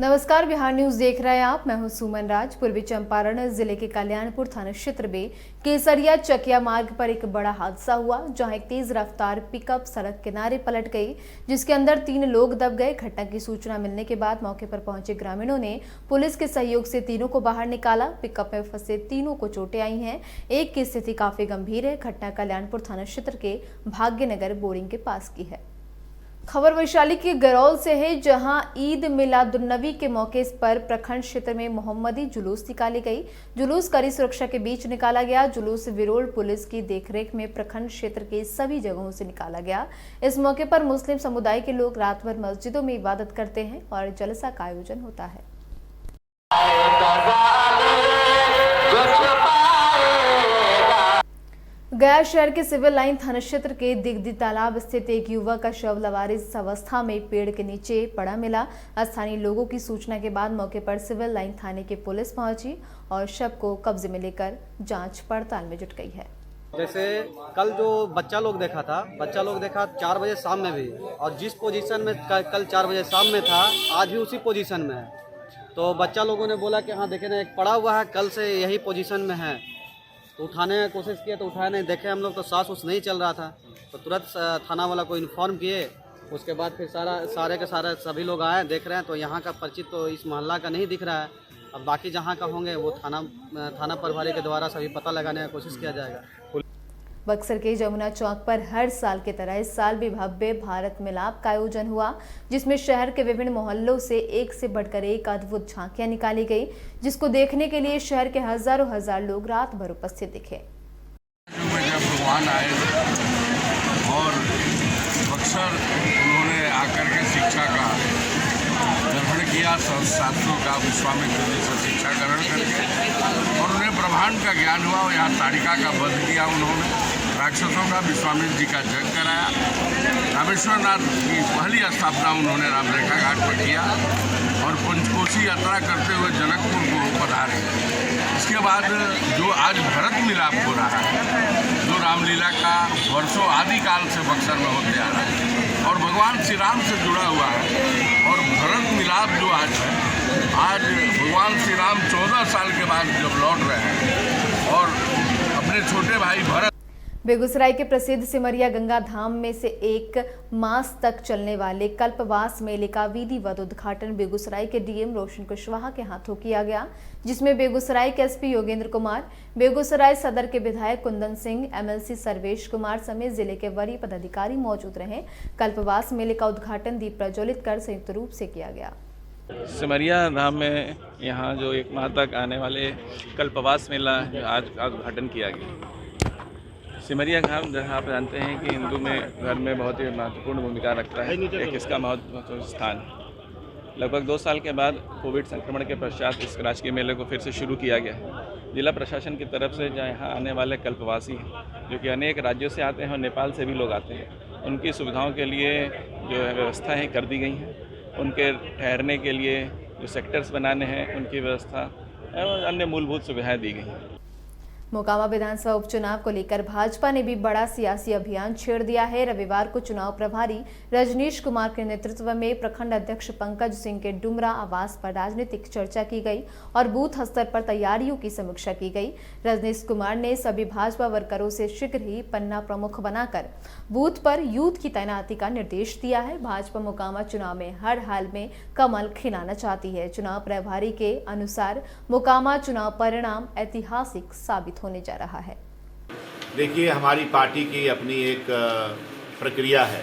नमस्कार, बिहार न्यूज देख रहे हैं आप। मैं हूं सुमन राज। पूर्वी चंपारण जिले के कल्याणपुर थाना क्षेत्र में केसरिया चकिया मार्ग पर एक बड़ा हादसा हुआ, जहां एक तेज रफ्तार पिकअप सड़क किनारे पलट गई, जिसके अंदर 3 लोग दब गए। घटना की सूचना मिलने के बाद मौके पर पहुंचे ग्रामीणों ने पुलिस के सहयोग से तीनों को बाहर निकाला। पिकअप में फंसे तीनों को चोटें आई हैं। एक की स्थिति काफी गंभीर है। घटना कल्याणपुर थाना क्षेत्र के भाग्यनगर बोरिंग के पास की है। खबर वैशाली के गरौल से है, जहां ईद मिलादुन्नबी के मौके पर प्रखंड क्षेत्र में मोहम्मदी जुलूस निकाली गई। जुलूस कड़ी सुरक्षा के बीच निकाला गया। जुलूस विरोल पुलिस की देखरेख में प्रखंड क्षेत्र के सभी जगहों से निकाला गया। इस मौके पर मुस्लिम समुदाय के लोग रात भर मस्जिदों में इबादत करते हैं और जलसा का आयोजन होता है। गया शहर के सिविल लाइन थाना क्षेत्र के दिगदी तालाब स्थित एक युवक का शव लवारिस अवस्था में पेड़ के नीचे पड़ा मिला। स्थानीय लोगों की सूचना के बाद मौके पर सिविल लाइन थाने की पुलिस पहुंची और शव को कब्जे में लेकर जांच पड़ताल में जुट गई है। जैसे कल जो बच्चा लोग देखा 4 बजे शाम में भी, और जिस पोजीशन में कल 4 बजे शाम में था, आज भी उसी पोजीशन में है। तो बच्चा लोगों ने बोला कि हाँ देखे ना, एक पड़ा हुआ है, कल से यही पोजीशन में है। तो उठाने की कोशिश किए तो उठाए नहीं, देखे हम लोग तो सांस उस नहीं चल रहा था, तो तुरंत थाना वाला को इन्फॉर्म किए। उसके बाद फिर सारे के सारे सभी लोग आए, देख रहे हैं तो यहाँ का परिचित तो इस मोहल्ला का नहीं दिख रहा है। अब बाकी जहाँ का होंगे वो थाना प्रभारी के द्वारा सभी पता लगाने की कोशिश किया जाएगा। बक्सर के जमुना चौक पर हर साल की तरह इस साल भी भव्य भारत मिलाप का आयोजन हुआ, जिसमें शहर के विभिन्न मोहल्लों से एक से बढ़कर एक अद्भुत झांकियां निकाली गई, जिसको देखने के लिए शहर के हजार लोग रात भर उपस्थित दिखे। भगवान आए और बक्सर उन्होंने आकर के शिक्षा का ग्रहण किया, शास्त्रों का विश्वामित्र जैसा शिक्षा ग्रहण करके, और उन्हें ब्रह्मांड का ज्ञान हुआ। और यहाँ ताड़िका का वध किया उन्होंने, राक्षसों का विश्वामित्र जी का जग कराया। रामेश्वर नाथ की पहली स्थापना उन्होंने रामरेखा घाट पर किया और पंचकोशी यात्रा करते हुए जनकपुर को पधारे। इसके बाद जो आज भरत मिलाप हो रहा है, जो रामलीला का वर्षों आदिकाल से बक्सर में होते आ रहा है और भगवान श्री राम से जुड़ा हुआ है, और भरत मिलाप जो आज है, आज भगवान श्री राम 14 साल के बाद जब लौट रहे हैं और अपने छोटे भाई भरत। बेगूसराय के प्रसिद्ध सिमरिया गंगा धाम में से 1 मास तक चलने वाले कल्पवास मेले का विधिवत उद्घाटन बेगूसराय के डीएम रोशन कुशवाहा के हाथों किया गया, जिसमें बेगूसराय के एसपी योगेंद्र कुमार, बेगूसराय सदर के विधायक कुंदन सिंह, एमएलसी सर्वेश कुमार समेत जिले के वरीय पदाधिकारी मौजूद रहे। कल्पवास मेले का उद्घाटन दीप प्रज्वलित कर संयुक्त रूप से किया गया। सिमरिया धाम में यहाँ जो 1 माह तक आने वाले कल्पवास मेला आज उद्घाटन किया गया। सिमरिया धाम, जहाँ आप जानते हैं कि हिंदू में धर्म में बहुत ही महत्वपूर्ण भूमिका रखता है, एक इसका महत्वपूर्ण स्थान। लगभग 2 साल के बाद कोविड संक्रमण के पश्चात इस राजकीय मेले को फिर से शुरू किया गया है। जिला प्रशासन की तरफ से यहाँ आने वाले कल्पवासी हैं, जो कि अनेक राज्यों से आते हैं और नेपाल से भी लोग आते हैं, उनकी सुविधाओं के लिए जो व्यवस्थाएँ कर दी गई हैं। उनके ठहरने के लिए जो सेक्टर्स बनाने हैं, उनकी व्यवस्था एवं अन्य मूलभूत सुविधाएँ दी गई हैं। मोकामा विधानसभा उपचुनाव को लेकर भाजपा ने भी बड़ा सियासी अभियान छेड़ दिया है। रविवार को चुनाव प्रभारी रजनीश कुमार के नेतृत्व में प्रखंड अध्यक्ष पंकज सिंह के डुमरा आवास पर राजनीतिक चर्चा की गई और बूथ स्तर पर तैयारियों की समीक्षा की गई। रजनीश कुमार ने सभी भाजपा वर्करों से शीघ्र ही पन्ना प्रमुख बनाकर बूथ पर यूथ की तैनाती का निर्देश दिया है। भाजपा मोकामा चुनाव में हर हाल में कमल खिलाना चाहती है। चुनाव प्रभारी के अनुसार मोकामा चुनाव परिणाम ऐतिहासिक साबित होने जा रहा है। देखिए, हमारी पार्टी की अपनी एक प्रक्रिया है।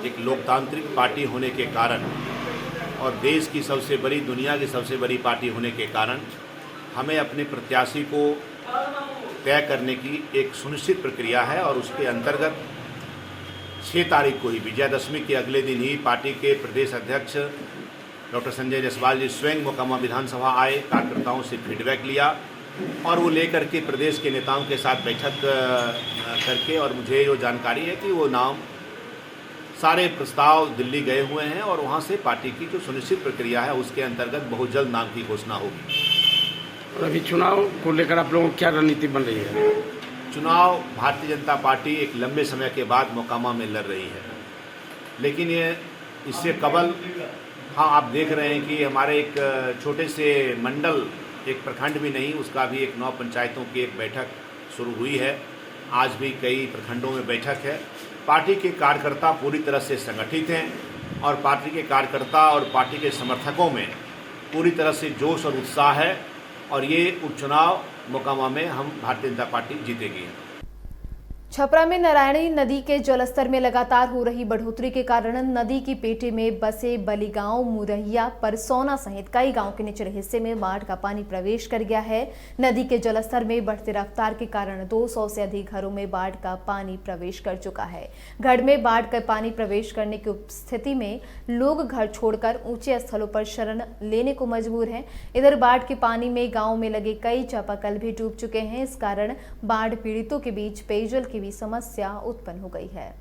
एक लोकतांत्रिक पार्टी होने के कारण और देश की सबसे बड़ी, दुनिया की सबसे बड़ी पार्टी होने के कारण हमें अपने प्रत्याशी को तय करने की एक सुनिश्चित प्रक्रिया है, और उसके अंतर्गत 6 तारीख को ही, विजयादशमी के अगले दिन ही, पार्टी के प्रदेश अध्यक्ष डॉक्टर संजय जायसवाल जी स्वयं मोकामा विधानसभा आए, कार्यकर्ताओं से फीडबैक लिया और वो लेकर के प्रदेश के नेताओं के साथ बैठक करके, और मुझे जो जानकारी है कि वो नाम सारे प्रस्ताव दिल्ली गए हुए हैं और वहाँ से पार्टी की जो सुनिश्चित प्रक्रिया है उसके अंतर्गत बहुत जल्द नाम की घोषणा होगी। और अभी चुनाव को लेकर आप लोगों की क्या रणनीति बन रही है? चुनाव भारतीय जनता पार्टी एक लंबे समय के बाद मोकामा में लड़ रही है, लेकिन ये इससे कबल हाँ, आप देख रहे हैं कि हमारे एक छोटे से मंडल, एक प्रखंड भी नहीं, उसका भी एक 9 पंचायतों की एक बैठक शुरू हुई है। आज भी कई प्रखंडों में बैठक है। पार्टी के कार्यकर्ता पूरी तरह से संगठित हैं और पार्टी के कार्यकर्ता और पार्टी के समर्थकों में पूरी तरह से जोश और उत्साह है और ये उपचुनाव मोकामा में हम भारतीय जनता पार्टी जीतेगी। छपरा में नारायणी नदी के जलस्तर में लगातार हो रही बढ़ोतरी के कारण नदी की पेटी में बसे बलीगांव, मुरहिया, परसौना सहित कई गांव के निचले हिस्से में बाढ़ का पानी प्रवेश कर गया है। नदी के जलस्तर में बढ़ती रफ्तार के कारण 200 से अधिक घरों में बाढ़ का पानी प्रवेश कर चुका है। घर में बाढ़ का पानी प्रवेश करने की स्थिति में लोग घर छोड़कर ऊंचे स्थलों पर शरण लेने को मजबूर हैं। इधर बाढ़ के पानी में गाँव में लगे कई चापाकल भी डूब चुके हैं। इस कारण बाढ़ पीड़ितों के बीच पेयजल की भी समस्या उत्पन्न हो गई है।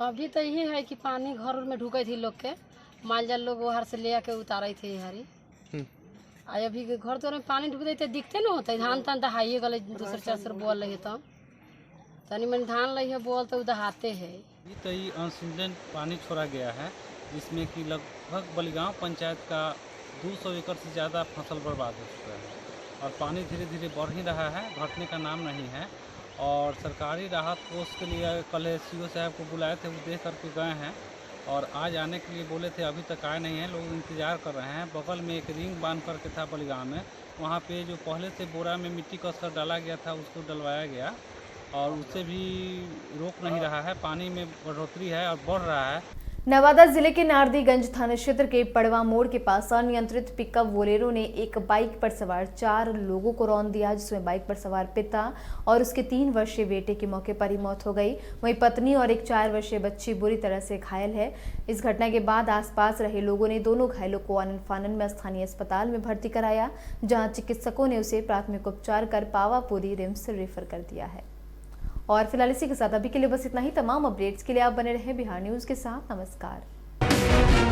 अभी तो यही है कि पानी घर में ढुके थी, लोग के माल जाल लोग बाहर से ले आके उतारे थे हरी। अभी के घर तो पानी ढुकते थे, दिखते ना होते धान तान दहाइए गले, दूसरे चार बोल रहे तो तनी मन धान लही है बोल तो दहाते है। तो ये अनसिंचन पानी छोड़ा गया है, जिसमें कि लगभग बलीगांव पंचायत का 200 एकड़ से ज़्यादा फसल बर्बाद हो चुका है और पानी धीरे धीरे बढ़ ही रहा है, घटने का नाम नहीं है। और सरकारी राहत कोष के लिए कल सीओ साहब को बुलाए थे, वो देख करके गए हैं और आज आने के लिए बोले थे, अभी तक आए नहीं हैं। लोग इंतज़ार कर रहे हैं। बगल में एक रिंग बांध करके था बलीगांव में, वहाँ पे जो पहले से बोरा में मिट्टी कसकर डाला गया था उसको डलवाया गया और उससे भी रोक नहीं रहा है। पानी में बढ़ोतरी है और बढ़ रहा है। नवादा जिले के नारदीगंज थाना क्षेत्र के पड़वा मोड़ के पास अनियंत्रित पिकअप बोलेरो ने एक बाइक पर सवार 4 लोगों को रौंद दिया, जिसमें बाइक पर सवार पिता और उसके 3 वर्षीय बेटे की मौके पर ही मौत हो गई। वहीं पत्नी और एक 4 वर्षीय बच्ची बुरी तरह से घायल है। इस घटना के बाद आसपास रहे लोगों ने दोनों घायलों को आनन फानन में स्थानीय अस्पताल में भर्ती कराया, जहाँ चिकित्सकों ने उसे प्राथमिक उपचार कर पावापुरी रिम्स रेफर कर दिया है। और फिलहाल इसी के साथ अभी के लिए बस इतना ही। तमाम अपडेट्स के लिए आप बने रहें बिहार न्यूज़ के साथ। नमस्कार।